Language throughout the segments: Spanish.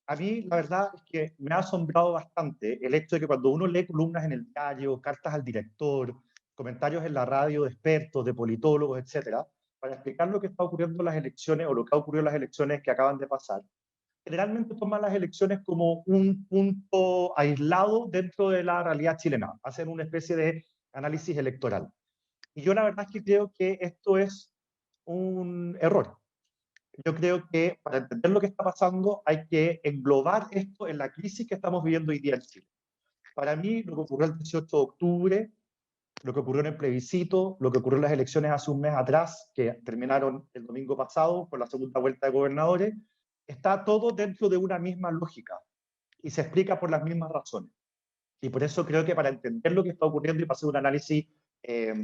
A mí, la verdad es que me ha asombrado bastante el hecho de que cuando uno lee columnas en el diario, cartas al director, comentarios en la radio de expertos, de politólogos, etcétera, para explicar lo que está ocurriendo en las elecciones o lo que ha ocurrido en las elecciones que acaban de pasar, generalmente toman las elecciones como un punto aislado dentro de la realidad chilena, hacen una especie de análisis electoral. Y yo la verdad es que creo que esto es un error. Yo creo que para entender lo que está pasando hay que englobar esto en la crisis que estamos viviendo hoy día en Chile. Para mí, lo que ocurrió el 18 de octubre, lo que ocurrió en el plebiscito, lo que ocurrió en las elecciones hace un mes atrás, que terminaron el domingo pasado con la segunda vuelta de gobernadores, está todo dentro de una misma lógica y se explica por las mismas razones. Y por eso creo que para entender lo que está ocurriendo y para hacer un análisis eh,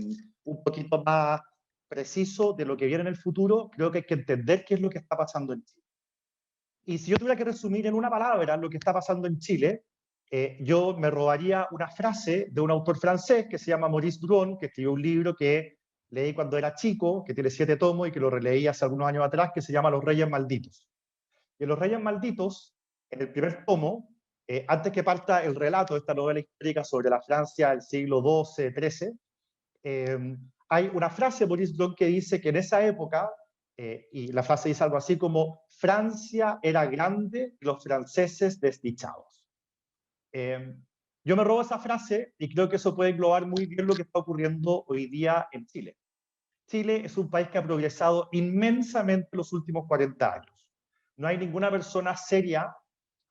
un poquito más preciso de lo que viene en el futuro, creo que hay que entender qué es lo que está pasando en Chile. Y si yo tuviera que resumir en una palabra lo que está pasando en Chile, yo me robaría una frase de un autor francés que se llama Maurice Druon, que escribió un libro que leí cuando era chico, que tiene 7 tomos y que lo releí hace algunos años atrás, que se llama Los Reyes Malditos. Y en Los Reyes Malditos, en el primer tomo, antes que parta el relato de esta novela histórica sobre la Francia del siglo XII, XIII, hay una frase de Maurice Druon que dice que en esa época, y la frase dice algo así como, Francia era grande y los franceses desdichados. Eh, yo me robo esa frase y creo que eso puede englobar muy bien lo que está ocurriendo hoy día en Chile. Chile es un país que ha progresado inmensamente en los últimos 40 años. No hay ninguna persona seria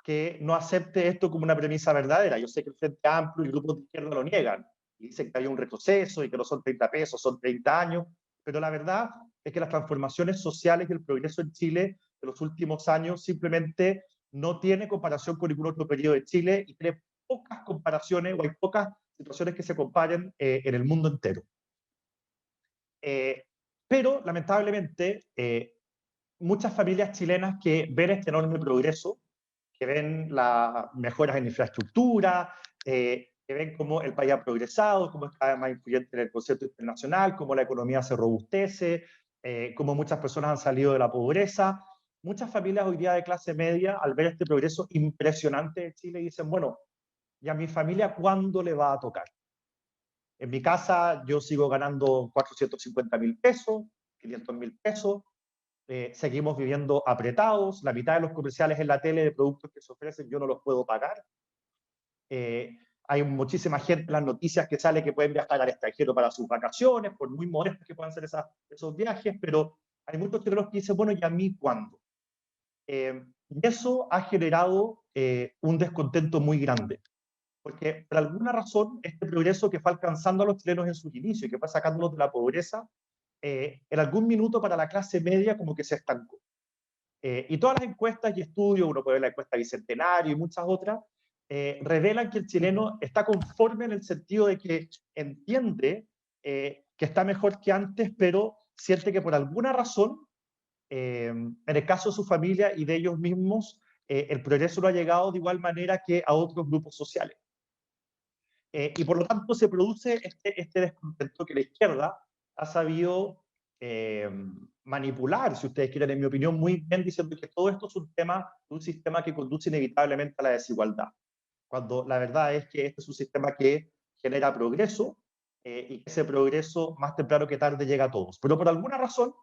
que no acepte esto como una premisa verdadera. Yo sé que el Frente Amplio y el grupo de izquierda lo niegan y dicen que hay un retroceso y que no son 30 pesos, son 30 años, pero la verdad es que las transformaciones sociales y el progreso en Chile de los últimos años simplemente no tiene comparación con ningún otro periodo de Chile y tiene pocas comparaciones o hay pocas situaciones que se comparen en el mundo entero. Eh, pero lamentablemente muchas familias chilenas que ven este enorme progreso, que ven las mejoras en infraestructura, que ven cómo el país ha progresado, cómo es cada vez más influyente en el concepto internacional, cómo la economía se robustece, cómo muchas personas han salido de la pobreza. Muchas familias hoy día de clase media, al ver este progreso impresionante de Chile, dicen, bueno, ¿y a mi familia cuándo le va a tocar? En mi casa yo sigo ganando 450.000 pesos, 500.000 pesos, seguimos viviendo apretados, la mitad de los comerciales en la tele de productos que se ofrecen yo no los puedo pagar. Hay muchísima gente en las noticias que sale que pueden viajar al extranjero para sus vacaciones, por muy modestos que puedan ser esos viajes, pero hay muchos chilenos que dicen, bueno, ¿y a mí cuándo? Y eso ha generado un descontento muy grande, porque por alguna razón este progreso que fue alcanzando a los chilenos en sus inicios y que fue sacándolos de la pobreza, en algún minuto para la clase media como que se estancó. Y todas las encuestas y estudios, uno puede ver la encuesta Bicentenario y muchas otras, revelan que el chileno está conforme en el sentido de que entiende que está mejor que antes, pero siente que por alguna razón, en el caso de su familia y de ellos mismos, el progreso no ha llegado de igual manera que a otros grupos sociales. Y por lo tanto se produce este descontento que la izquierda ha sabido eh, manipular, si ustedes quieren, en mi opinión, muy bien, diciendo que todo esto es un tema de un sistema que conduce inevitablemente a la desigualdad, cuando la verdad es que este es un sistema que genera progreso y que ese progreso más temprano que tarde llega a todos. Pero por alguna razón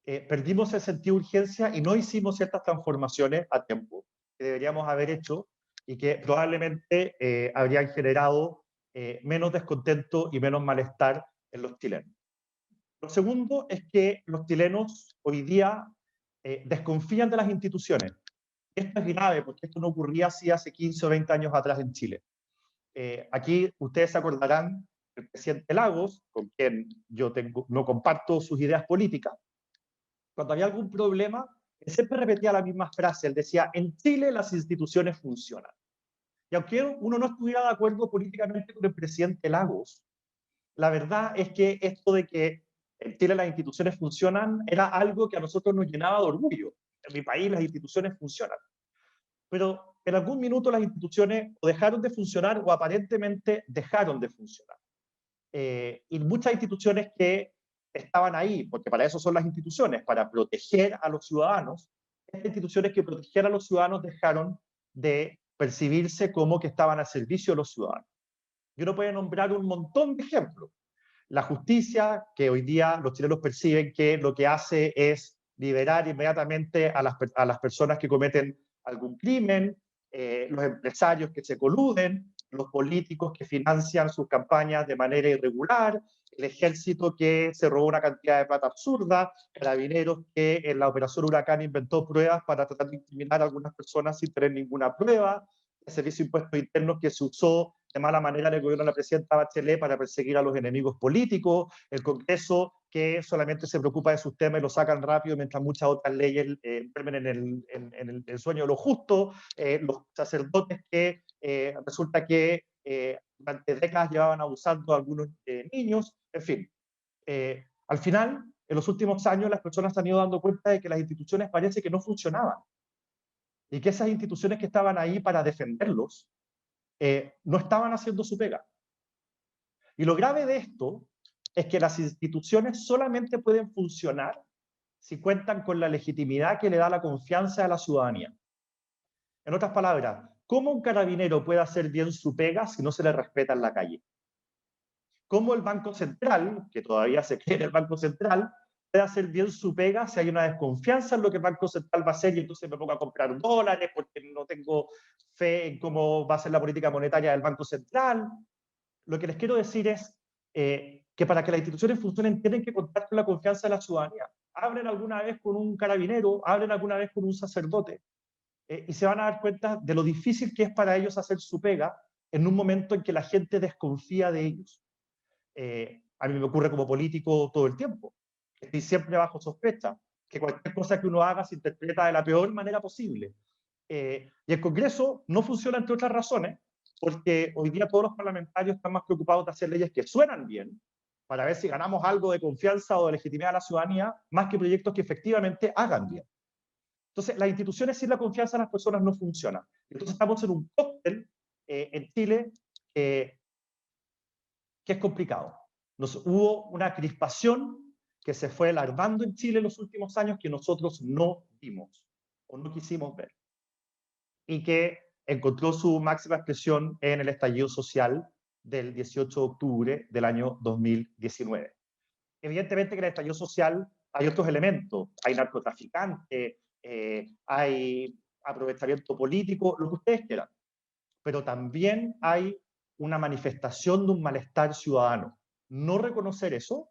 perdimos el sentido de urgencia y no hicimos ciertas transformaciones a tiempo que deberíamos haber hecho y que probablemente habrían generado menos descontento y menos malestar en los chilenos. Lo segundo es que los chilenos hoy día desconfían de las instituciones. Esto es grave porque esto no ocurría así hace 15 o 20 años atrás en Chile. Aquí ustedes se acordarán del presidente Lagos, con quien yo no comparto sus ideas políticas. Cuando había algún problema, él siempre repetía la misma frase. Él decía, en Chile las instituciones funcionan. Y aunque uno no estuviera de acuerdo políticamente con el presidente Lagos, la verdad es que esto de que en Chile las instituciones funcionan era algo que a nosotros nos llenaba de orgullo. En mi país las instituciones funcionan. Pero en algún minuto las instituciones o dejaron de funcionar o aparentemente dejaron de funcionar. Y muchas instituciones que estaban ahí, porque para eso son las instituciones, para proteger a los ciudadanos, estas instituciones que protegían a los ciudadanos dejaron de percibirse como que estaban al servicio de los ciudadanos. Y uno puede nombrar un montón de ejemplos. La justicia, que hoy día los chilenos perciben que lo que hace es liberar inmediatamente a las personas que cometen algún crimen, los empresarios que se coluden, los políticos que financian sus campañas de manera irregular, el ejército que se robó una cantidad de plata absurda, carabineros que en la operación Huracán inventó pruebas para tratar de incriminar a algunas personas sin tener ninguna prueba, el servicio de impuestos internos que se usó de mala manera en el gobierno de la presidenta Bachelet para perseguir a los enemigos políticos, el Congreso que solamente se preocupa de sus temas y lo sacan rápido, mientras muchas otras leyes duermen en el sueño de lo justo, los sacerdotes que resulta que durante décadas llevaban abusando a algunos niños, en fin. Al final, en los últimos años, las personas se han ido dando cuenta de que las instituciones parece que no funcionaban y que esas instituciones que estaban ahí para defenderlos no estaban haciendo su pega. Y lo grave de esto es que las instituciones solamente pueden funcionar si cuentan con la legitimidad que le da la confianza a la ciudadanía. En otras palabras, ¿cómo un carabinero puede hacer bien su pega si no se le respeta en la calle? ¿Cómo el Banco Central, que todavía se cree en el Banco Central, puede hacer bien su pega si hay una desconfianza en lo que el Banco Central va a hacer y entonces me pongo a comprar dólares porque no tengo fe en cómo va a ser la política monetaria del Banco Central? Lo que les quiero decir es que para que las instituciones funcionen tienen que contar con la confianza de la ciudadanía. Hablen alguna vez con un carabinero, hablen alguna vez con un sacerdote y se van a dar cuenta de lo difícil que es para ellos hacer su pega en un momento en que la gente desconfía de ellos. A mí me ocurre como político todo el tiempo. Estoy siempre bajo sospecha, que cualquier cosa que uno haga se interpreta de la peor manera posible. Y el Congreso no funciona, entre otras razones, porque hoy día todos los parlamentarios están más preocupados de hacer leyes que suenan bien, para ver si ganamos algo de confianza o de legitimidad a la ciudadanía, más que proyectos que efectivamente hagan bien. Entonces, las instituciones sin la confianza de las personas no funcionan. Entonces, estamos en un cóctel en Chile que es complicado. Hubo una crispación que se fue alarmando en Chile en los últimos años que nosotros no vimos o no quisimos ver y que encontró su máxima expresión en el estallido social del 18 de octubre del año 2019. Evidentemente que en el estallido social hay otros elementos, hay narcotraficantes, hay aprovechamiento político, lo que ustedes quieran, pero también hay una manifestación de un malestar ciudadano. No reconocer eso,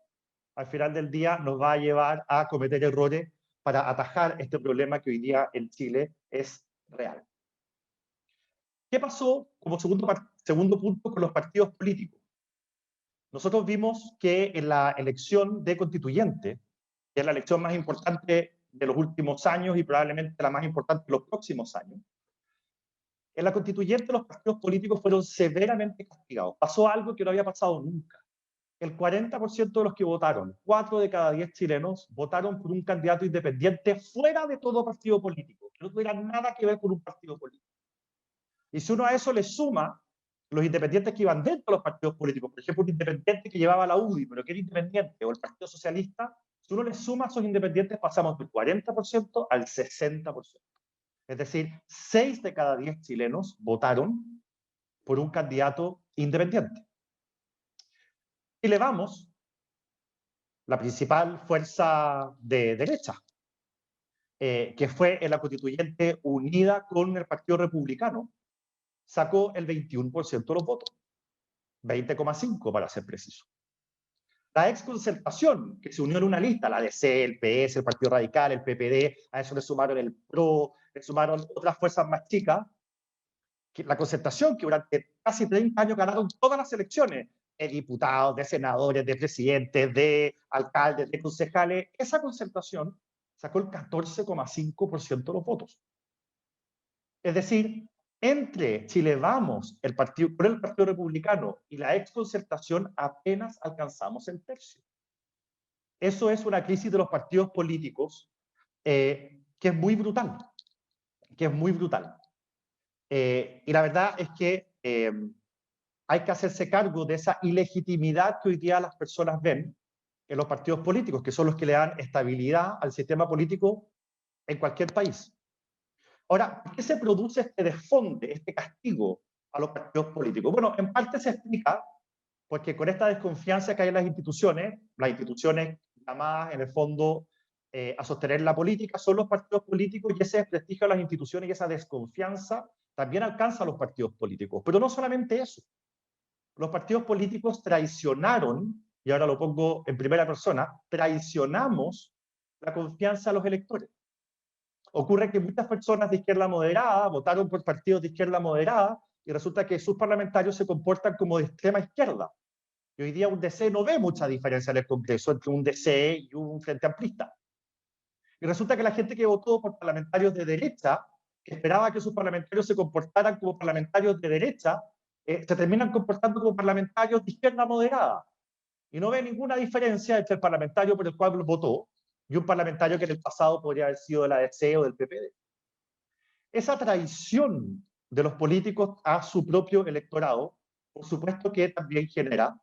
al final del día, nos va a llevar a cometer errores para atajar este problema que hoy día en Chile es real. ¿Qué pasó como segundo punto con los partidos políticos? Nosotros vimos que en la elección de constituyente, que es la elección más importante de los últimos años y probablemente la más importante de los próximos años, en la constituyente los partidos políticos fueron severamente castigados. Pasó algo que no había pasado nunca. El 40% de los que votaron, 4 de cada 10 chilenos, votaron por un candidato independiente fuera de todo partido político, que no tuviera nada que ver con un partido político. Y si uno a eso le suma los independientes que iban dentro de los partidos políticos, por ejemplo, un independiente que llevaba la UDI, pero que era independiente, o el Partido Socialista, si uno le suma a esos independientes, pasamos del 40% al 60%. Es decir, 6 de cada 10 chilenos votaron por un candidato independiente. Y le vamos, la principal fuerza de derecha, que fue en la constituyente unida con el Partido Republicano, sacó el 21% de los votos, 20,5 para ser preciso. La exconcertación, que se unió en una lista, la DC, el PS, el Partido Radical, el PPD, a eso le sumaron el PRO, le sumaron otras fuerzas más chicas, que la concertación que durante casi 30 años ganaron todas las elecciones, de diputados, de senadores, de presidentes, de alcaldes, de concejales, esa concertación sacó el 14,5% de los votos. Es decir, entre Chile Vamos, por el Partido Republicano y la exconcertación apenas alcanzamos el tercio. Eso es una crisis de los partidos políticos que es muy brutal, y la verdad es que hay que hacerse cargo de esa ilegitimidad que hoy día las personas ven en los partidos políticos, que son los que le dan estabilidad al sistema político en cualquier país. Ahora, ¿por qué se produce este desfonde, este castigo a los partidos políticos? Bueno, en parte se explica porque con esta desconfianza que hay en las instituciones llamadas en el fondo a sostener la política son los partidos políticos, y ese desprestigio a las instituciones y esa desconfianza también alcanza a los partidos políticos. Pero no solamente eso. Los partidos políticos traicionaron, y ahora lo pongo en primera persona, traicionamos la confianza a los electores. Ocurre que muchas personas de izquierda moderada votaron por partidos de izquierda moderada y resulta que sus parlamentarios se comportan como de extrema izquierda. Y hoy día un DC no ve mucha diferencia en el Congreso entre un DC y un Frente Amplista. Y resulta que la gente que votó por parlamentarios de derecha, que esperaba que sus parlamentarios se comportaran como parlamentarios de derecha, se terminan comportando como parlamentarios de izquierda moderada. Y no ve ninguna diferencia entre el parlamentario por el cual votó y un parlamentario que en el pasado podría haber sido de la DC o del PPD. Esa traición de los políticos a su propio electorado, por supuesto que también genera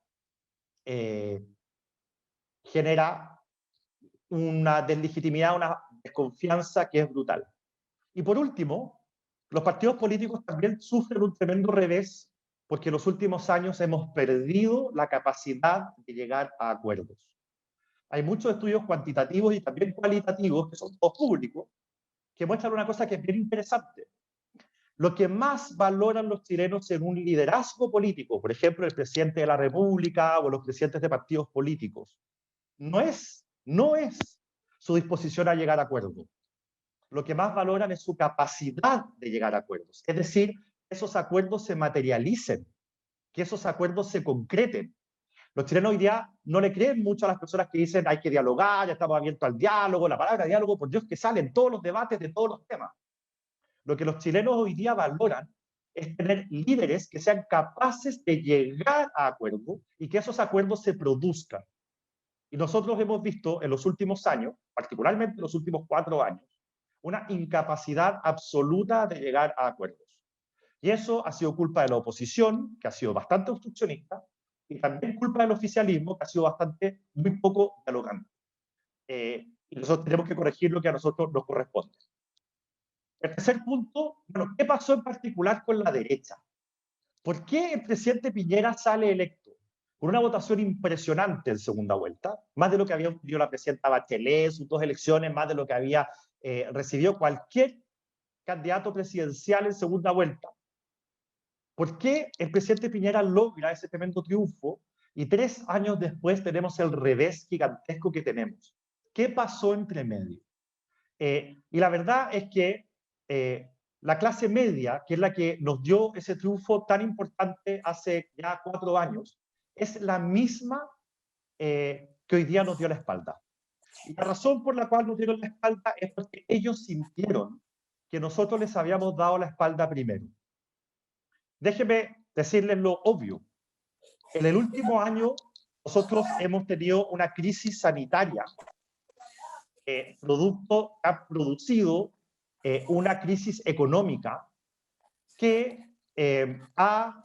una deslegitimidad, una desconfianza que es brutal. Y por último, los partidos políticos también sufren un tremendo revés porque en los últimos años hemos perdido la capacidad de llegar a acuerdos. Hay muchos estudios cuantitativos y también cualitativos, que son todos públicos, que muestran una cosa que es bien interesante. Lo que más valoran los chilenos en un liderazgo político, por ejemplo, el presidente de la República o los presidentes de partidos políticos, no es su disposición a llegar a acuerdos. Lo que más valoran es su capacidad de llegar a acuerdos. Es decir, que esos acuerdos se materialicen, que esos acuerdos se concreten. Los chilenos hoy día no le creen mucho a las personas que dicen hay que dialogar, ya estamos abiertos al diálogo, la palabra diálogo, por Dios, que sale en todos los debates de todos los temas. Lo que los chilenos hoy día valoran es tener líderes que sean capaces de llegar a acuerdos y que esos acuerdos se produzcan. Y nosotros hemos visto en los últimos años, particularmente en los últimos 4 años, una incapacidad absoluta de llegar a acuerdos. Y eso ha sido culpa de la oposición, que ha sido bastante obstruccionista, y también culpa del oficialismo, que ha sido muy poco dialogante. Y nosotros tenemos que corregir lo que a nosotros nos corresponde. El tercer punto, bueno, ¿qué pasó en particular con la derecha? ¿Por qué el presidente Piñera sale electo? Con una votación impresionante en segunda vuelta, más de lo que había obtenido la presidenta Bachelet en sus 2 elecciones, más de lo que había recibido cualquier candidato presidencial en segunda vuelta. ¿Por qué el presidente Piñera logra ese tremendo triunfo y 3 años después tenemos el revés gigantesco que tenemos? ¿Qué pasó entre medio? Y la verdad es que la clase media, que es la que nos dio ese triunfo tan importante hace ya 4 años, es la misma que hoy día nos dio la espalda. Y la razón por la cual nos dieron la espalda es porque ellos sintieron que nosotros les habíamos dado la espalda primero. Déjenme decirles lo obvio. En el último año, nosotros hemos tenido una crisis sanitaria, producto ha producido una crisis económica que ha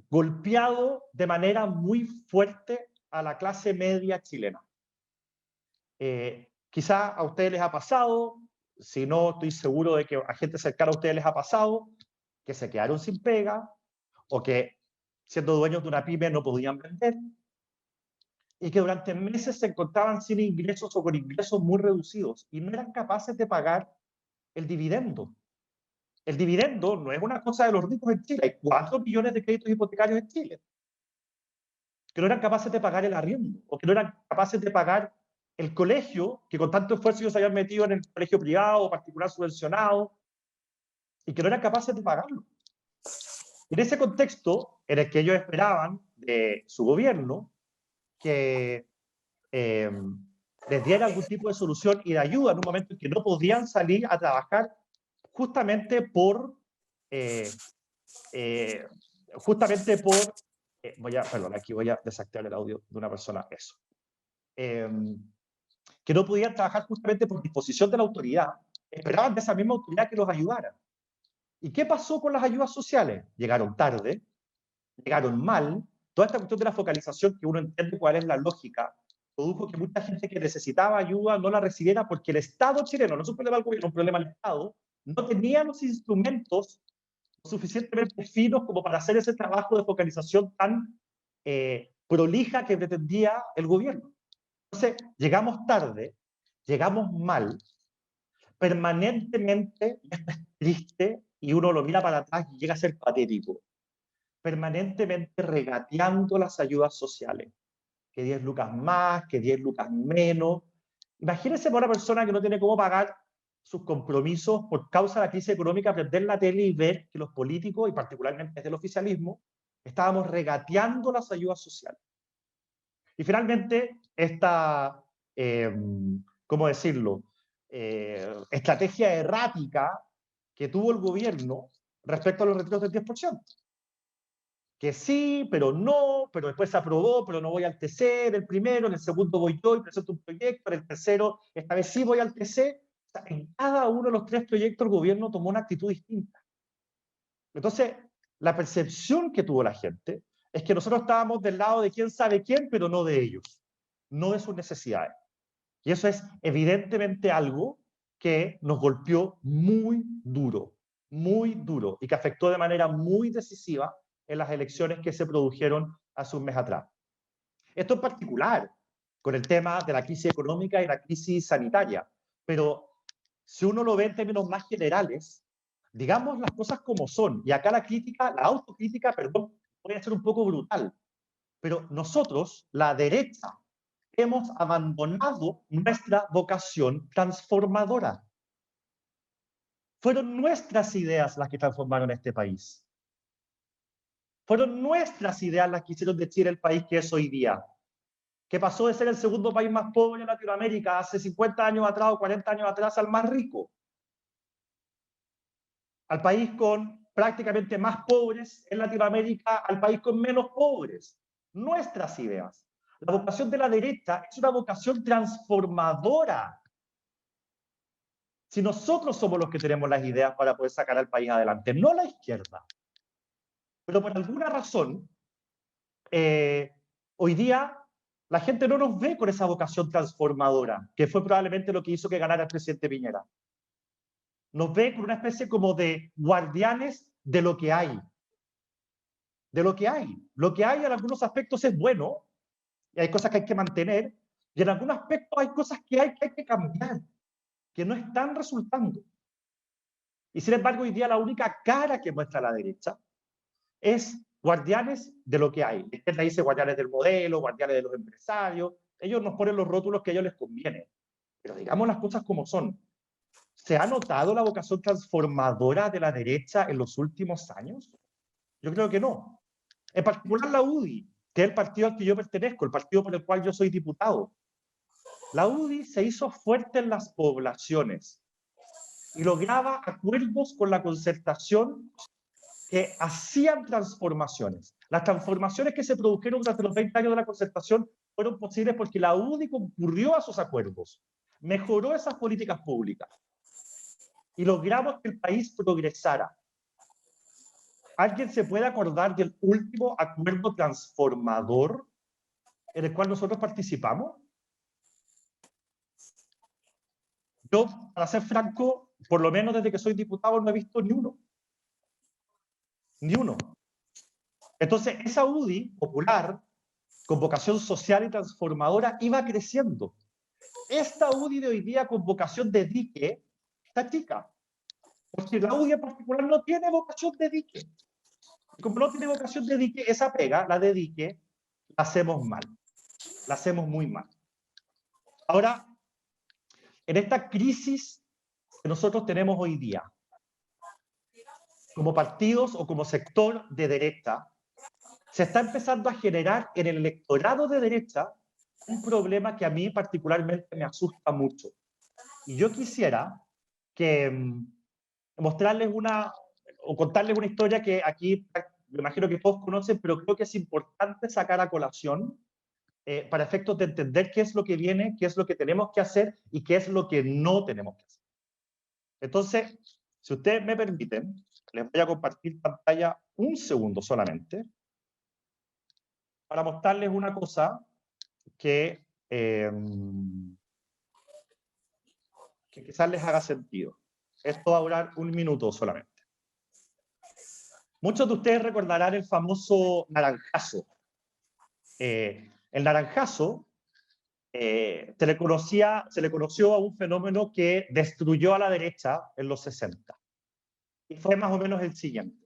golpeado de manera muy fuerte a la clase media chilena. Quizá a ustedes les ha pasado, si no, estoy seguro de que a gente cercana a ustedes les ha pasado, que se quedaron sin pega, o que siendo dueños de una pyme no podían vender, y que durante meses se encontraban sin ingresos o con ingresos muy reducidos, y no eran capaces de pagar el dividendo. El dividendo no es una cosa de los ricos en Chile, hay 4 millones de créditos hipotecarios en Chile, que no eran capaces de pagar el arriendo, o que no eran capaces de pagar el colegio, que con tanto esfuerzo ellos se habían metido en el colegio privado o particular subvencionado, y que no eran capaces de pagarlo. En ese contexto, en el que ellos esperaban de su gobierno que les diera algún tipo de solución y de ayuda en un momento en que no podían salir a trabajar justamente por perdón, aquí voy a desactivar el audio de una persona, eso. Que no podían trabajar justamente por disposición de la autoridad, esperaban de esa misma autoridad que los ayudara. ¿Y qué pasó con las ayudas sociales? Llegaron tarde, llegaron mal, toda esta cuestión de la focalización, que uno entiende cuál es la lógica, produjo que mucha gente que necesitaba ayuda no la recibiera porque el Estado chileno, no es un problema del gobierno, es un problema del Estado, no tenía los instrumentos suficientemente finos como para hacer ese trabajo de focalización tan prolija que pretendía el gobierno. Entonces, llegamos tarde, llegamos mal, permanentemente, y esto es triste, y uno lo mira para atrás y llega a ser patético, permanentemente regateando las ayudas sociales. Que 10 lucas más, que 10 lucas menos. Imagínense para una persona que no tiene cómo pagar sus compromisos por causa de la crisis económica, prender la tele y ver que los políticos, y particularmente desde el oficialismo, estábamos regateando las ayudas sociales. Y finalmente, esta, ¿cómo decirlo?, estrategia errática que tuvo el gobierno respecto a los retiros del 10%. Que sí, pero no, pero después se aprobó, pero no voy al TC en el primero, en el segundo voy yo y presento un proyecto, en el tercero, esta vez sí voy al TC. O sea, en cada uno de los 3 proyectos el gobierno tomó una actitud distinta. Entonces, la percepción que tuvo la gente es que nosotros estábamos del lado de quién sabe quién, pero no de ellos, no de sus necesidades. Y eso es evidentemente algo que nos golpeó muy duro, y que afectó de manera muy decisiva en las elecciones que se produjeron hace un mes atrás. Esto en particular con el tema de la crisis económica y la crisis sanitaria, pero si uno lo ve en términos más generales, digamos las cosas como son, y acá la crítica, la autocrítica, perdón, puede ser un poco brutal, pero nosotros, la derecha, hemos abandonado nuestra vocación transformadora. Fueron nuestras ideas las que transformaron este país. Fueron nuestras ideas las que hicieron de Chile el país que es hoy día, que pasó de ser el segundo país más pobre en Latinoamérica hace 50 años atrás o 40 años atrás al más rico, al país con prácticamente más pobres en Latinoamérica, al país con menos pobres. Nuestras ideas. La vocación de la derecha es una vocación transformadora. Si nosotros somos los que tenemos las ideas para poder sacar al país adelante, no la izquierda. Pero por alguna razón, hoy día la gente no nos ve con esa vocación transformadora, que fue probablemente lo que hizo que ganara el presidente Piñera. Nos ve con una especie como de guardianes de lo que hay. De lo que hay. Lo que hay en algunos aspectos es bueno, y hay cosas que hay que mantener, y en algunos aspectos hay cosas que hay que cambiar, que no están resultando. Y sin embargo, hoy día la única cara que muestra la derecha es guardianes de lo que hay. La izquierda dice guardianes del modelo, guardianes de los empresarios. Ellos nos ponen los rótulos que a ellos les conviene. Pero digamos las cosas como son. ¿Se ha notado la vocación transformadora de la derecha en los últimos años? Yo creo que no. En particular la UDI, que es el partido al que yo pertenezco, el partido por el cual yo soy diputado. La UDI se hizo fuerte en las poblaciones y lograba acuerdos con la concertación que hacían transformaciones. Las transformaciones que se produjeron durante los 20 años de la concertación fueron posibles porque la UDI concurrió a esos acuerdos, mejoró esas políticas públicas y logramos que el país progresara. ¿Alguien se puede acordar del último acuerdo transformador en el cual nosotros participamos? Yo, para ser franco, por lo menos desde que soy diputado no he visto ni uno. Ni uno. Entonces, esa UDI popular, con vocación social y transformadora, iba creciendo. Esta UDI de hoy día, con vocación de dique, está chica. Porque la UDI en particular no tiene vocación de dique. Y como no tiene vocación de dique, esa pega, la de dique, la hacemos mal. La hacemos muy mal. Ahora, en esta crisis que nosotros tenemos hoy día, como partidos o como sector de derecha, se está empezando a generar en el electorado de derecha un problema que a mí particularmente me asusta mucho. Y yo quisiera que mostrarles o contarles una historia que aquí me imagino que todos conocen, pero creo que es importante sacar a colación para efectos de entender qué es lo que viene, qué es lo que tenemos que hacer y qué es lo que no tenemos que hacer. Entonces, si ustedes me permiten, les voy a compartir pantalla un segundo solamente para mostrarles una cosa que que quizás les haga sentido. Esto va a durar 1 minuto solamente. Muchos de ustedes recordarán el famoso naranjazo. El naranjazo se le conoció a un fenómeno que destruyó a la derecha en los 60. Y fue más o menos el siguiente.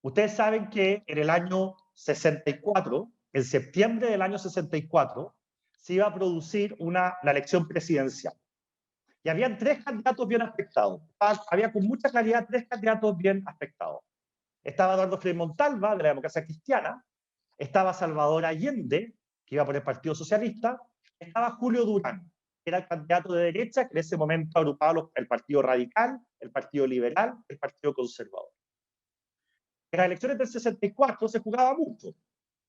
Ustedes saben que en el año 64, en septiembre del año 64, se iba a producir la elección presidencial. Y habían 3 candidatos bien afectados. Había con mucha claridad 3 candidatos bien afectados. Estaba Eduardo Frei Montalva, de la Democracia Cristiana, estaba Salvador Allende, que iba por el Partido Socialista, estaba Julio Durán, que era el candidato de derecha, que en ese momento agrupaba el Partido Radical, el Partido Liberal, el Partido Conservador. En las elecciones del 64 se jugaba mucho,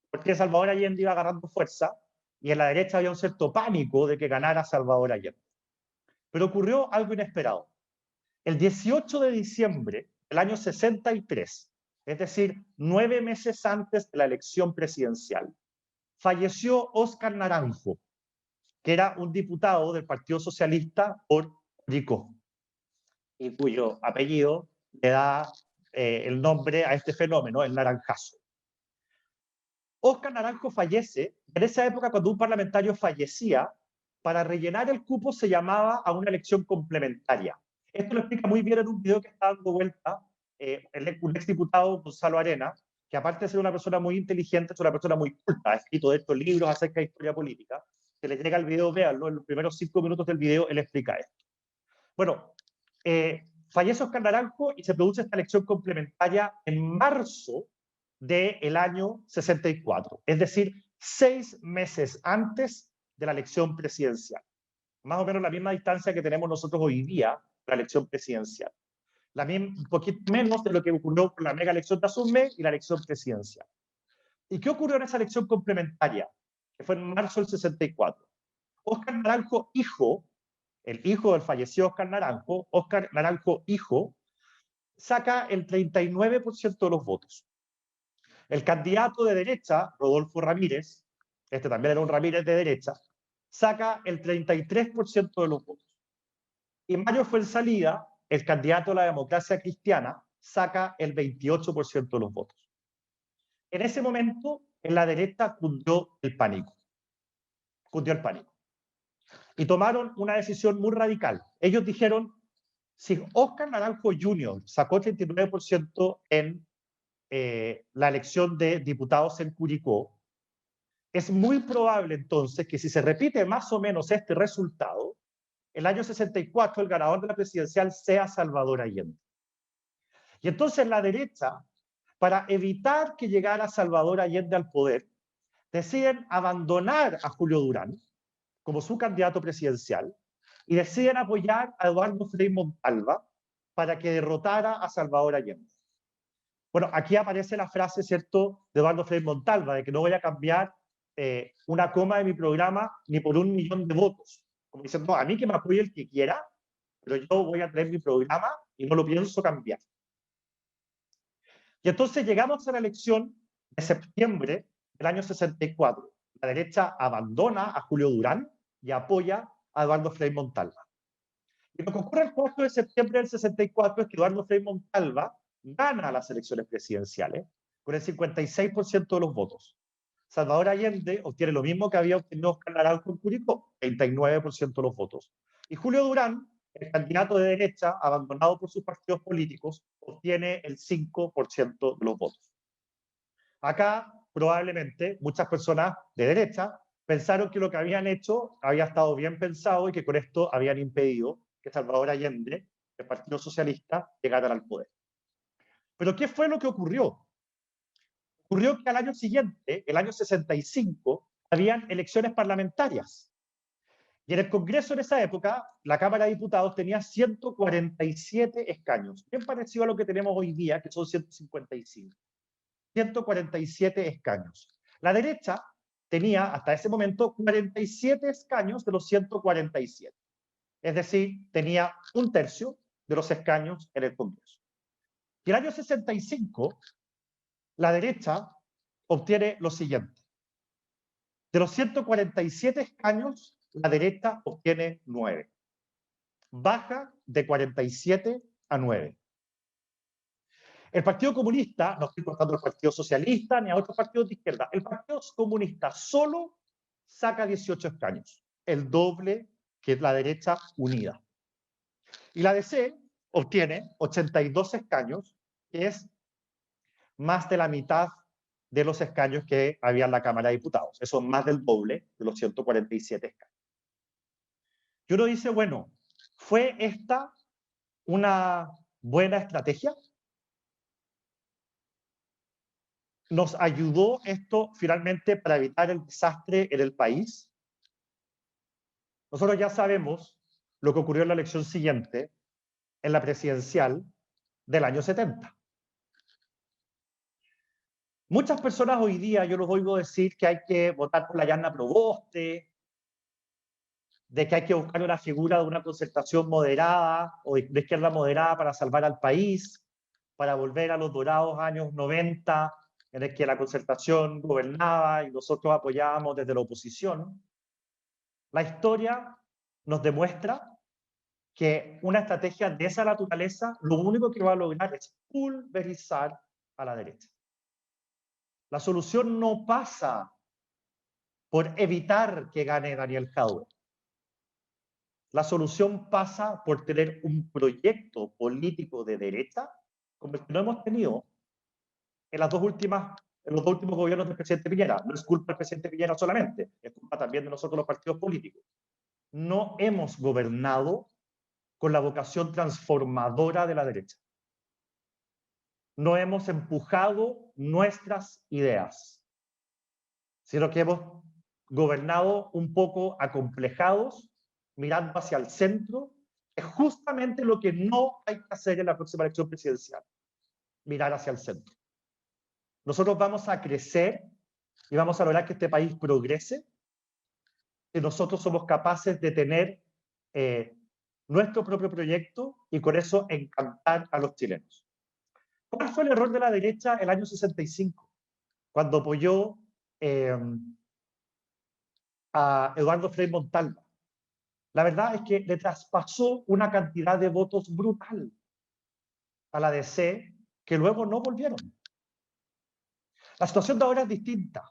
porque Salvador Allende iba agarrando fuerza, y en la derecha había un cierto pánico de que ganara Salvador Allende. Pero ocurrió algo inesperado. El 18 de diciembre del año 63, es decir, 9 meses antes de la elección presidencial, falleció Óscar Naranjo, que era un diputado del Partido Socialista por Curicó, y cuyo apellido le da el nombre a este fenómeno, el naranjazo. Óscar Naranjo fallece. En esa época, cuando un parlamentario fallecía, para rellenar el cupo se llamaba a una elección complementaria. Esto lo explica muy bien en un video que está dando vuelta un exdiputado, Gonzalo Arena, que aparte de ser una persona muy inteligente, es una persona muy culta, ha escrito de estos libros acerca de historia política. Se les llega el video, véanlo, en los primeros 5 minutos del video él explica esto. Bueno, fallece Óscar Naranjo y se produce esta elección complementaria en marzo del año 64, es decir, 6 meses antes de la elección presidencial. Más o menos la misma distancia que tenemos nosotros hoy día de la elección presidencial. Un poquito menos de lo que ocurrió con la mega elección de Asumé y la elección presidencial. ¿Y qué ocurrió en esa elección complementaria? Que fue en marzo del 64. Óscar Naranjo, el hijo del fallecido Óscar Naranjo, hijo, saca el 39% de los votos. El candidato de derecha, Rodolfo Ramírez, este también era un Ramírez de derecha, saca el 33% de los votos. Y Mario Fuenzalida, el candidato de la Democracia Cristiana, saca el 28% de los votos. En ese momento, en la derecha cundió el pánico. Cundió el pánico. Y tomaron una decisión muy radical. Ellos dijeron, si Óscar Naranjo Jr. sacó 39% en la elección de diputados en Curicó, es muy probable entonces que si se repite más o menos este resultado, el año 64 el ganador de la presidencial sea Salvador Allende. Y entonces la derecha, para evitar que llegara Salvador Allende al poder, deciden abandonar a Julio Durán como su candidato presidencial y deciden apoyar a Eduardo Frei Montalva para que derrotara a Salvador Allende. Bueno, aquí aparece la frase, ¿cierto?, de Eduardo Frei Montalva, de que no voy a cambiar una coma de mi programa ni por 1 millón de votos. Como diciendo, a mí que me apoye el que quiera, pero yo voy a traer mi programa y no lo pienso cambiar. Y entonces llegamos a la elección de septiembre del año 64. La derecha abandona a Julio Durán y apoya a Eduardo Frei Montalva. Y lo que ocurre el 4 de septiembre del 64 es que Eduardo Frei Montalva gana las elecciones presidenciales con el 56% de los votos. Salvador Allende obtiene lo mismo que había obtenido Óscar Naranjo en Curicó, 39% de los votos. Y Julio Durán, el candidato de derecha, abandonado por sus partidos políticos, obtiene el 5% de los votos. Acá, probablemente, muchas personas de derecha pensaron que lo que habían hecho había estado bien pensado y que con esto habían impedido que Salvador Allende, el Partido Socialista, llegara al poder. Pero ¿qué fue lo que ocurrió? Ocurrió que al año siguiente, el año 65, habían elecciones parlamentarias. Y en el Congreso en esa época, la Cámara de Diputados tenía 147 escaños, bien parecido a lo que tenemos hoy día, que son 155. 147 escaños. La derecha tenía hasta ese momento 47 escaños de los 147. Es decir, tenía 1/3 de los escaños en el Congreso. Y el año 65, la derecha obtiene lo siguiente. De los 147 escaños, la derecha obtiene 9. Baja de 47 a 9. El Partido Comunista, no estoy contando el Partido Socialista ni a otros partidos de izquierda, el Partido Comunista solo saca 18 escaños, el doble que la derecha unida. Y la DC obtiene 82 escaños, que es más de la mitad de los escaños que había en la Cámara de Diputados. Eso es más del doble de los 147 escaños. Y uno dice, bueno, ¿fue esta una buena estrategia? ¿Nos ayudó esto finalmente para evitar el desastre en el país? Nosotros ya sabemos lo que ocurrió en la elección siguiente, en la presidencial del año 70. Muchas personas hoy día, yo los oigo decir que hay que votar por la Yarna Proboste, de que hay que buscar una figura de una concertación moderada o de izquierda moderada para salvar al país, para volver a los dorados años 90, en el que la concertación gobernaba y nosotros apoyábamos desde la oposición. La historia nos demuestra que una estrategia de esa naturaleza lo único que va a lograr es pulverizar a la derecha. La solución no pasa por evitar que gane Daniel Jadwe. La solución pasa por tener un proyecto político de derecha como el que no hemos tenido en los dos últimos gobiernos del presidente Piñera. No es culpa del presidente Piñera solamente, es culpa también de nosotros los partidos políticos. No hemos gobernado con la vocación transformadora de la derecha. No hemos empujado nuestras ideas, sino que hemos gobernado un poco acomplejados, mirando hacia el centro, es justamente lo que no hay que hacer en la próxima elección presidencial, mirar hacia el centro. Nosotros vamos a crecer y vamos a lograr que este país progrese si nosotros somos capaces de tener nuestro propio proyecto y con eso encantar a los chilenos. ¿Cuál fue el error de la derecha el año 65? Cuando apoyó a Eduardo Frei Montalva. La verdad es que le traspasó una cantidad de votos brutal a la DC que luego no volvieron. La situación de ahora es distinta.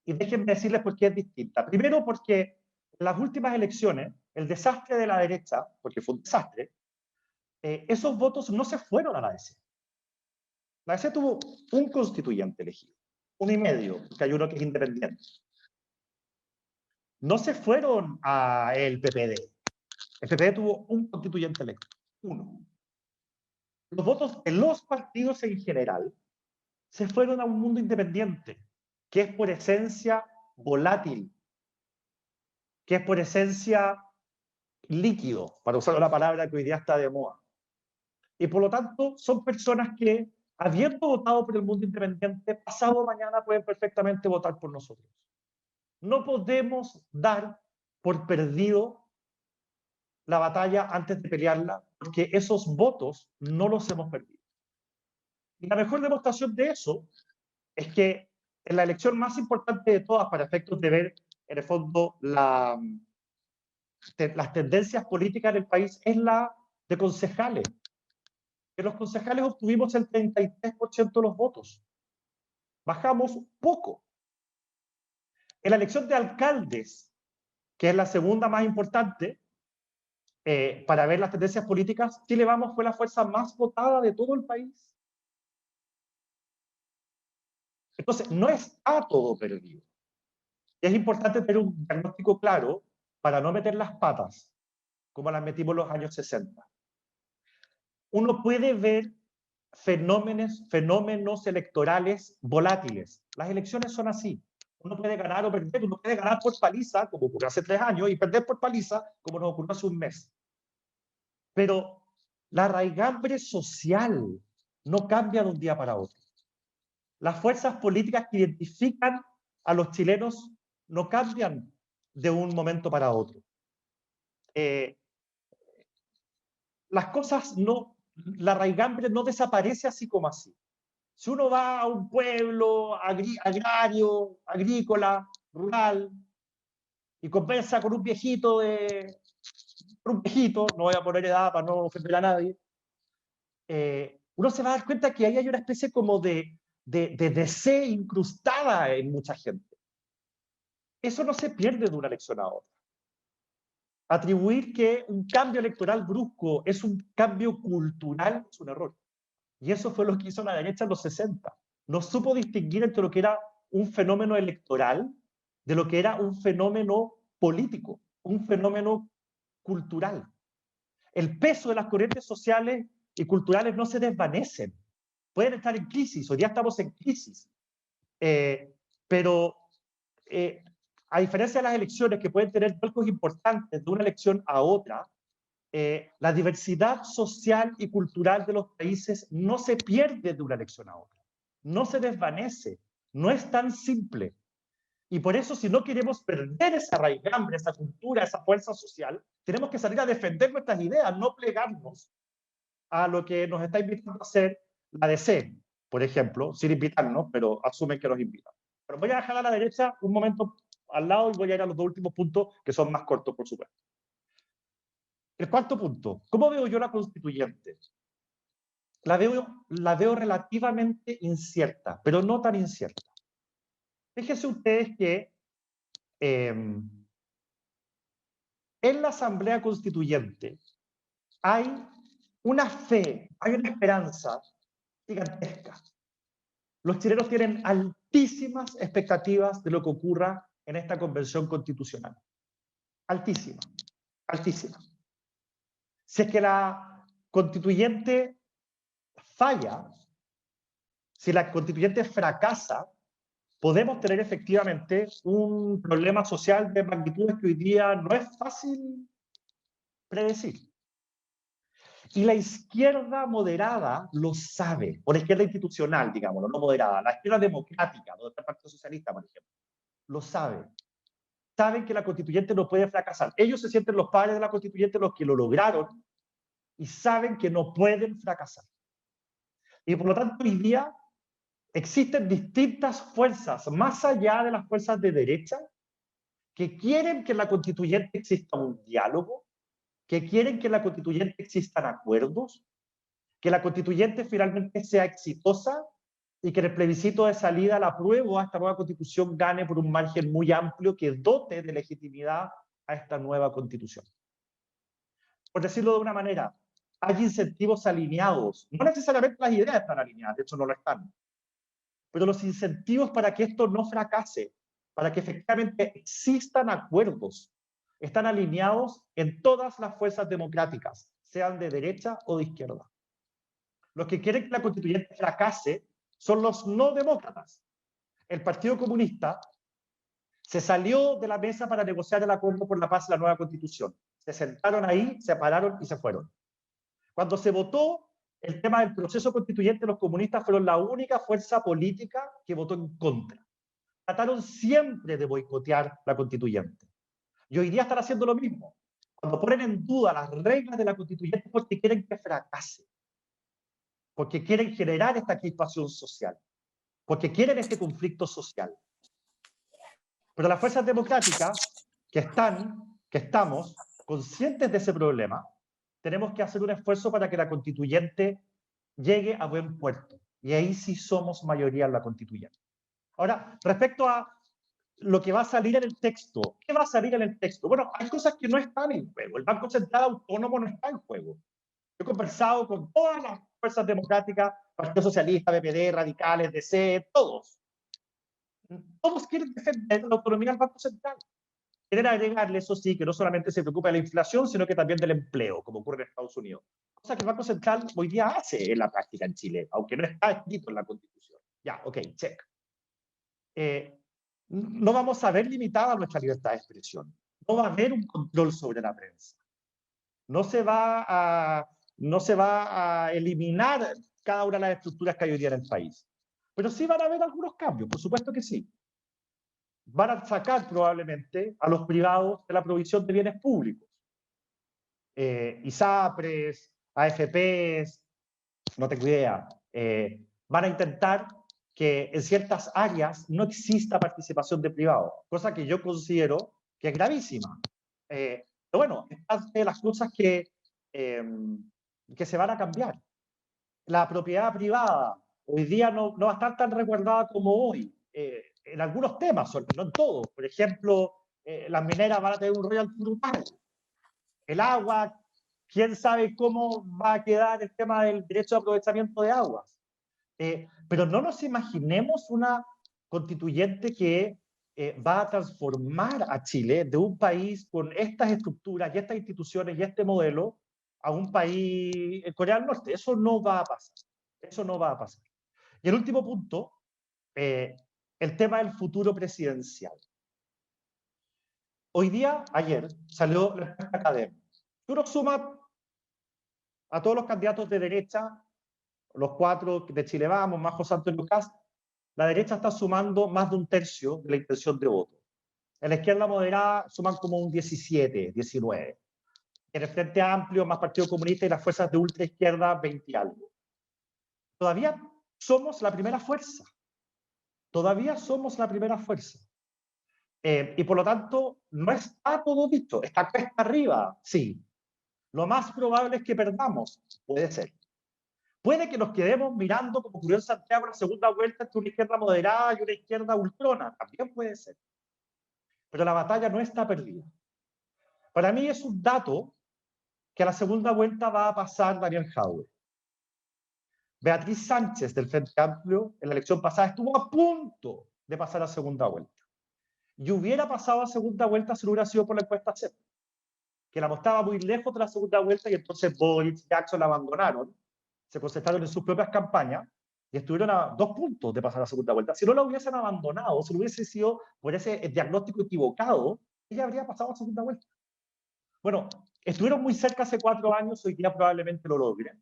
Y déjenme decirles por qué es distinta. Primero porque en las últimas elecciones, el desastre de la derecha, porque fue un desastre, esos votos no se fueron a la DC. La DC tuvo un constituyente elegido, 1,5, porque hay uno que es independiente. No se fueron a el PPD. El PPD tuvo un constituyente electo, uno. Los votos de los partidos en general se fueron a un mundo independiente, que es por esencia volátil, que es por esencia líquido, para usar una palabra que hoy día está de moda. Y por lo tanto, son personas que, habiendo votado por el mundo independiente, pasado mañana pueden perfectamente votar por nosotros. No podemos dar por perdido la batalla antes de pelearla, porque esos votos no los hemos perdido. Y la mejor demostración de eso es que en la elección más importante de todas, para efectos de ver, en el fondo, las tendencias políticas del país, es la de concejales. En los concejales obtuvimos el 33% de los votos. Bajamos poco. En la elección de alcaldes, que es la segunda más importante, para ver las tendencias políticas, Chile Vamos fue la fuerza más votada de todo el país. Entonces, no está todo perdido. Y es importante tener un diagnóstico claro para no meter las patas, como las metimos en los años 60. Uno puede ver fenómenos electorales volátiles. Las elecciones son así. Uno puede ganar o perder, uno puede ganar por paliza, como ocurrió hace 3 años, y perder por paliza, como nos ocurrió hace un mes. Pero la raigambre social no cambia de un día para otro. Las fuerzas políticas que identifican a los chilenos no cambian de un momento para otro. Las cosas no, la raigambre no desaparece así como así. Si uno va a un pueblo agrario, agrícola, rural, y conversa con un viejito no voy a poner edad para no ofender a nadie, uno se va a dar cuenta que ahí hay una especie como de DC incrustada en mucha gente. Eso no se pierde de una elección a otra. Atribuir que un cambio electoral brusco es un cambio cultural es un error. Y eso fue lo que hizo la derecha en los 60. No supo distinguir entre lo que era un fenómeno electoral de lo que era un fenómeno político, un fenómeno cultural. El peso de las corrientes sociales y culturales no se desvanecen. Pueden estar en crisis, hoy día estamos en crisis. Pero a diferencia de las elecciones que pueden tener vuelcos importantes de una elección a otra, la diversidad social y cultural de los países no se pierde de una elección a otra, no se desvanece, no es tan simple. Y por eso, si no queremos perder esa raigambre, esa cultura, esa fuerza social, tenemos que salir a defender nuestras ideas, no plegarnos a lo que nos está invitando a hacer la DC, por ejemplo, sin invitarnos, pero asumen que nos invitan. Pero voy a dejar a la derecha un momento al lado y voy a ir a los dos últimos puntos, que son más cortos, por supuesto. El cuarto punto, ¿cómo veo yo la constituyente? La veo relativamente incierta, pero no tan incierta. Fíjense ustedes que en la Asamblea Constituyente hay una fe, hay una esperanza gigantesca. Los chilenos tienen altísimas expectativas de lo que ocurra en esta convención constitucional. Altísimas, altísimas. Si es que la constituyente falla, si la constituyente fracasa, podemos tener efectivamente un problema social de magnitudes que hoy día no es fácil predecir. Y la izquierda moderada lo sabe, o la izquierda institucional, digámoslo, no moderada, la izquierda democrática, donde está el Partido Socialista, por ejemplo, lo sabe. Saben que la constituyente no puede fracasar. Ellos se sienten los padres de la constituyente, los que lo lograron, y saben que no pueden fracasar. Y por lo tanto, hoy día existen distintas fuerzas, más allá de las fuerzas de derecha, que quieren que en la constituyente exista un diálogo, que quieren que en la constituyente existan acuerdos, que la constituyente finalmente sea exitosa y que en el plebiscito de salida la apruebo a esta nueva constitución gane por un margen muy amplio que dote de legitimidad a esta nueva constitución. Por decirlo de una manera, hay incentivos alineados. No necesariamente las ideas están alineadas, de hecho no lo están. Pero los incentivos para que esto no fracase, para que efectivamente existan acuerdos, están alineados en todas las fuerzas democráticas, sean de derecha o de izquierda. Los que quieren que la constituyente fracase son los no demócratas. El Partido Comunista se salió de la mesa para negociar el acuerdo por la paz y la nueva constitución. Se sentaron ahí, se pararon y se fueron. Cuando se votó el tema del proceso constituyente, los comunistas fueron la única fuerza política que votó en contra. Trataron siempre de boicotear la constituyente. Y hoy día están haciendo lo mismo. Cuando ponen en duda las reglas de la constituyente porque quieren que fracase, porque quieren generar esta crispación social, porque quieren este conflicto social. Pero las fuerzas democráticas que estamos conscientes de ese problema, tenemos que hacer un esfuerzo para que la constituyente llegue a buen puerto. Y ahí sí somos mayoría en la constituyente. Ahora, respecto a lo que va a salir en el texto, ¿qué va a salir en el texto? Bueno, hay cosas que no están en juego. El Banco Central Autónomo no está en juego. He conversado con todas las fuerzas democráticas, Partido Socialista, BPD, Radicales, DC, todos. Todos quieren defender la autonomía del Banco Central. Quieren agregarle, eso sí, que no solamente se preocupa de la inflación, sino que también del empleo, como ocurre en Estados Unidos. Cosa que el Banco Central hoy día hace en la práctica en Chile, aunque no está escrito en la Constitución. Ya, ok, check. No vamos a ver limitada nuestra libertad de expresión. No va a haber un control sobre la prensa. No se va a eliminar cada una de las estructuras que hay hoy día en el país. Pero sí van a haber algunos cambios, por supuesto que sí. Van a sacar probablemente a los privados de la provisión de bienes públicos. ISAPRES, AFPs, no tengo idea. Van a intentar que en ciertas áreas no exista participación de privados, cosa que yo considero que es gravísima. Pero bueno, es parte de las cosas que se van a cambiar. La propiedad privada hoy día no va a estar tan resguardada como hoy, en algunos temas, no en todos. Por ejemplo, las mineras van a tener un royalty brutal. El agua, quién sabe cómo va a quedar el tema del derecho de aprovechamiento de aguas. Pero no nos imaginemos una constituyente que va a transformar a Chile de un país con estas estructuras y estas instituciones y este modelo a un país en Corea del Norte. Eso no va a pasar. Eso no va a pasar. Y el último punto, el tema del futuro presidencial. Hoy día, ayer, salió la encuesta académica. Si uno suma a todos los candidatos de derecha, los 4 de Chile Vamos, más José Antonio Kast, la derecha está sumando más de un tercio de la intención de voto. En la izquierda moderada suman como un 17, 19. En el Frente Amplio, más Partido Comunista y las fuerzas de ultraizquierda, 20 y algo. Todavía somos la primera fuerza. Todavía somos la primera fuerza. Y por lo tanto, no está todo dicho. Está cuesta arriba, sí. Lo más probable es que perdamos. Puede ser. Puede que nos quedemos mirando, como ocurrió en Santiago, la segunda vuelta entre una izquierda moderada y una izquierda ultrona. También puede ser. Pero la batalla no está perdida. Para mí es un dato que a la segunda vuelta va a pasar Daniel Jadwe. Beatriz Sánchez, del Frente Amplio, en la elección pasada estuvo a punto de pasar a segunda vuelta. Y hubiera pasado a segunda vuelta si no hubiera sido por la encuesta CEP, que la mostraba muy lejos de la segunda vuelta y entonces Boric y Jackson la abandonaron, se concentraron en sus propias campañas y estuvieron a 2 puntos de pasar a la segunda vuelta. Si no la hubiesen abandonado, si no hubiese sido por ese diagnóstico equivocado, ella habría pasado a segunda vuelta. Bueno, estuvieron muy cerca hace 4 años, hoy día probablemente lo logren.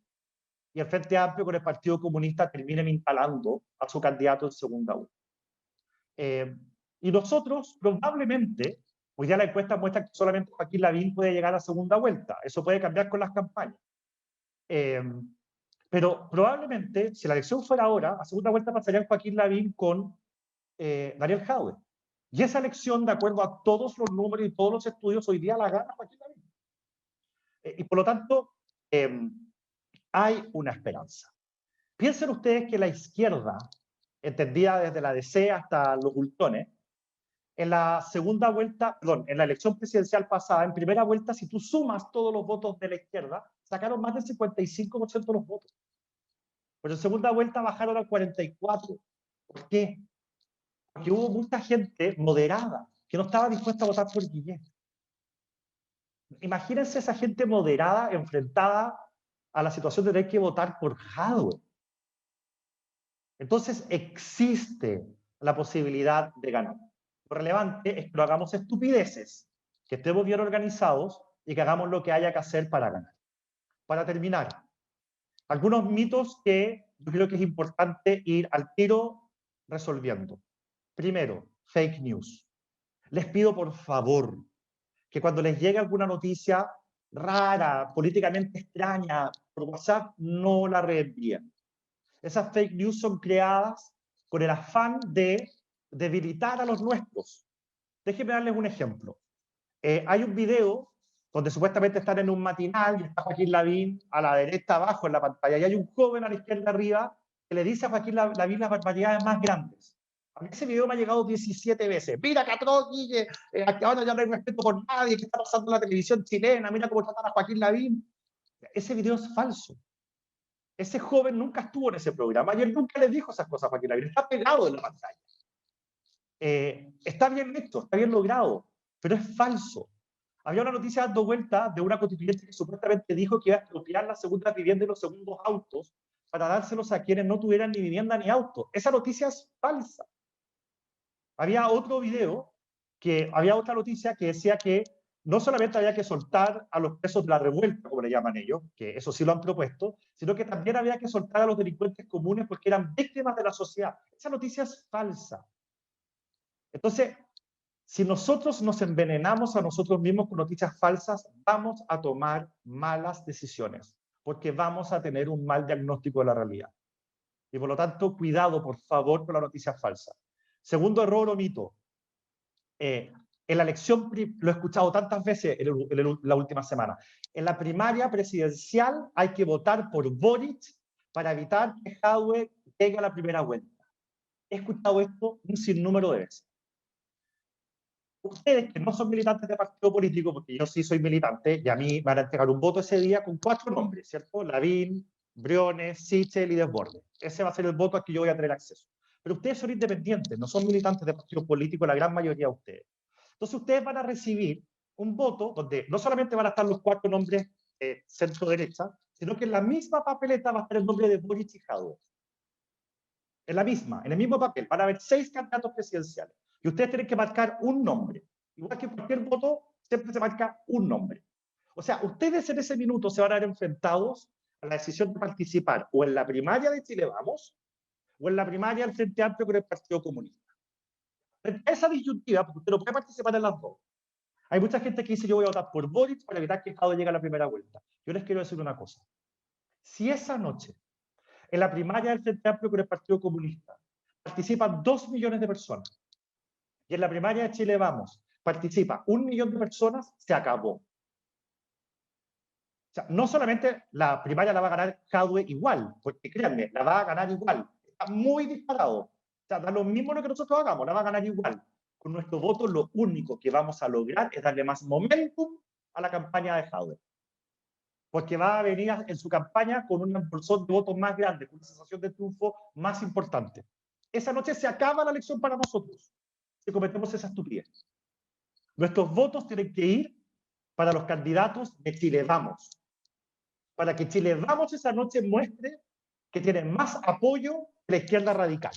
Y el Frente Amplio con el Partido Comunista terminen instalando a su candidato en segunda vuelta. Y nosotros probablemente, hoy día la encuesta muestra que solamente Joaquín Lavín puede llegar a segunda vuelta. Eso puede cambiar con las campañas. Pero probablemente, si la elección fuera ahora, a segunda vuelta pasarían Joaquín Lavín con Daniel Jadwe. Y esa elección, de acuerdo a todos los números y todos los estudios, hoy día la gana Joaquín Lavín. Y por lo tanto, hay una esperanza. Piensen ustedes que la izquierda, entendida desde la DC hasta los ultrones, en la segunda vuelta, perdón, en la elección presidencial pasada, en primera vuelta, si tú sumas todos los votos de la izquierda, sacaron más del 55% de los votos. Pero en segunda vuelta bajaron al 44%. ¿Por qué? Porque hubo mucha gente moderada que no estaba dispuesta a votar por Guillermo. Imagínense esa gente moderada enfrentada a la situación de tener que votar por Jadwe. Entonces existe la posibilidad de ganar. Lo relevante es que lo hagamos estupideces, que estemos bien organizados y que hagamos lo que haya que hacer para ganar. Para terminar, algunos mitos que yo creo que es importante ir al tiro resolviendo. Primero, fake news. Les pido por favor que cuando les llegue alguna noticia rara, políticamente extraña, por WhatsApp, no la reenvíen. Esas fake news son creadas con el afán de debilitar a los nuestros. Déjenme darles un ejemplo. Hay un video donde supuestamente están en un matinal y está Joaquín Lavín a la derecha abajo en la pantalla y hay un joven a la izquierda arriba que le dice a Joaquín Lavín las barbaridades más grandes. A mí ese video me ha llegado 17 veces. Mira que atroz, Guille, ahora ya no hay respeto por nadie, ¿qué está pasando en la televisión chilena? Mira cómo tratan a Joaquín Lavín. Ese video es falso. Ese joven nunca estuvo en ese programa y él nunca le dijo esas cosas a Joaquín Lavín. Está pegado en la pantalla. Está bien hecho, está bien logrado, pero es falso. Había una noticia dando vuelta de una constituyente que supuestamente dijo que iba a expropiar las segundas viviendas y los segundos autos para dárselos a quienes no tuvieran ni vivienda ni auto. Esa noticia es falsa. Había otro video, había otra noticia que decía que no solamente había que soltar a los presos de la revuelta, como le llaman ellos, que eso sí lo han propuesto, sino que también había que soltar a los delincuentes comunes porque eran víctimas de la sociedad. Esa noticia es falsa. Entonces, si nosotros nos envenenamos a nosotros mismos con noticias falsas, vamos a tomar malas decisiones, porque vamos a tener un mal diagnóstico de la realidad. Y por lo tanto, cuidado, por favor, con la noticia falsa. Segundo error o mito. En la elección, lo he escuchado tantas veces en la última semana, en la primaria presidencial hay que votar por Boric para evitar que Jadwe llegue a la primera vuelta. He escuchado esto un sinnúmero de veces. Ustedes que no son militantes de partido político, porque yo sí soy militante, y a mí me van a entregar un voto ese día con 4 nombres, ¿cierto? Lavín, Briones, Sichel y Desbordes. Ese va a ser el voto al que yo voy a tener acceso. Pero ustedes son independientes, no son militantes de partidos políticos, la gran mayoría de ustedes. Entonces ustedes van a recibir un voto donde no solamente van a estar los 4 nombres centro-derecha, sino que en la misma papeleta va a estar el nombre de Boric y Jadwe. En la misma, en el mismo papel, van a haber 6 candidatos presidenciales. Y ustedes tienen que marcar un nombre. Igual que cualquier voto, siempre se marca un nombre. O sea, ustedes en ese minuto se van a ver enfrentados a la decisión de participar o en la primaria de Chile Vamos o en la primaria del Frente Amplio con el Partido Comunista. Esa disyuntiva, porque usted no puede participar en las dos. Hay mucha gente que dice yo voy a votar por Boric para evitar que Estado llegue a la primera vuelta. Yo les quiero decir una cosa. Si esa noche, en la primaria del Frente Amplio con el Partido Comunista, participan 2 millones de personas, y en la primaria de Chile Vamos participa 1 millón de personas, se acabó. O sea, no solamente la primaria la va a ganar Jadwe igual, porque créanme, la va a ganar igual. Está muy disparado. O sea, da lo mismo lo que nosotros hagamos, la va a ganar igual. Con nuestro voto lo único que vamos a lograr es darle más momentum a la campaña de Jadwe. Porque va a venir en su campaña con un bolsón de votos más grande, con una sensación de triunfo más importante. Esa noche se acaba la elección para nosotros, si cometemos esa estupidez. Nuestros votos tienen que ir para los candidatos de Chile Vamos, para que Chile Vamos esa noche muestre que tiene más apoyo que la izquierda radical.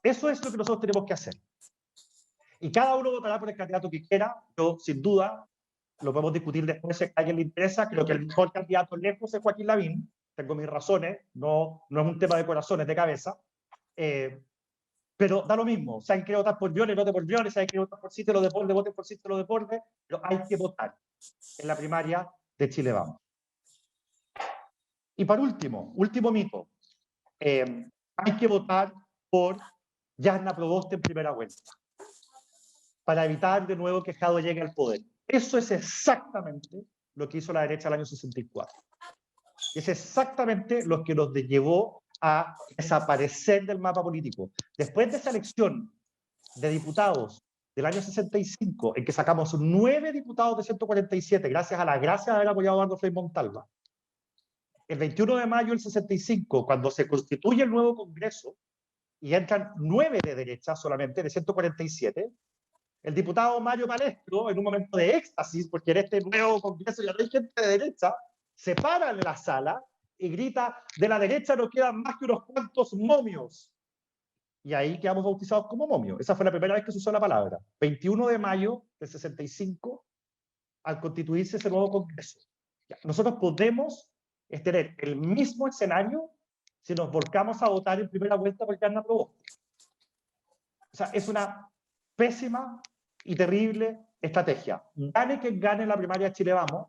Eso es lo que nosotros tenemos que hacer. Y cada uno votará por el candidato que quiera. Yo, sin duda, lo podemos discutir después si a alguien le interesa. Creo que el mejor candidato lejos es Joaquín Lavín. Tengo mis razones, no es un tema de corazones, de cabeza. Pero da lo mismo. Si hay que votar por Briones, vote por Briones. Si hay que votar por Sichel o Desbordes, voten por Sichel o Desbordes. Pero hay que votar en la primaria de Chile Vamos. Y para último mito. Hay que votar por Jasna Proboste en primera vuelta para evitar de nuevo que Jadwe llegue al poder. Eso es exactamente lo que hizo la derecha el año 64. Es exactamente lo que nos llevó a desaparecer del mapa político. Después de esa elección de diputados del año 65, en que sacamos 9 diputados de 147, gracias a la gracia de haber apoyado a Eduardo Frei Montalva, el 21 de mayo del 65, cuando se constituye el nuevo Congreso, y entran 9 de derecha solamente, de 147, el diputado Mario Palestro, en un momento de éxtasis, porque en este nuevo Congreso ya no hay gente de derecha, se para en la sala y grita, de la derecha no quedan más que unos cuantos momios. Y ahí quedamos bautizados como momios. Esa fue la primera vez que se usó la palabra. 21 de mayo del 65, al constituirse ese nuevo Congreso. Nosotros podemos tener el mismo escenario si nos volcamos a votar en primera vuelta por Jasna Proboste. O sea, es una pésima y terrible estrategia. Gane quien gane la primaria de Chile Vamos,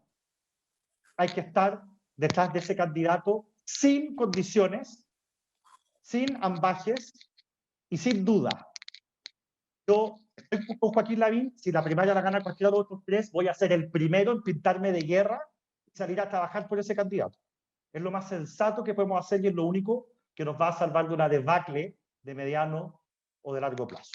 hay que estar detrás de ese candidato sin condiciones, sin ambajes y sin duda. Yo estoy con Joaquín Lavín, si la primaria la gana cualquiera de los otros 3, voy a ser el primero en pintarme de guerra y salir a trabajar por ese candidato. Es lo más sensato que podemos hacer y es lo único que nos va a salvar de una debacle de mediano o de largo plazo.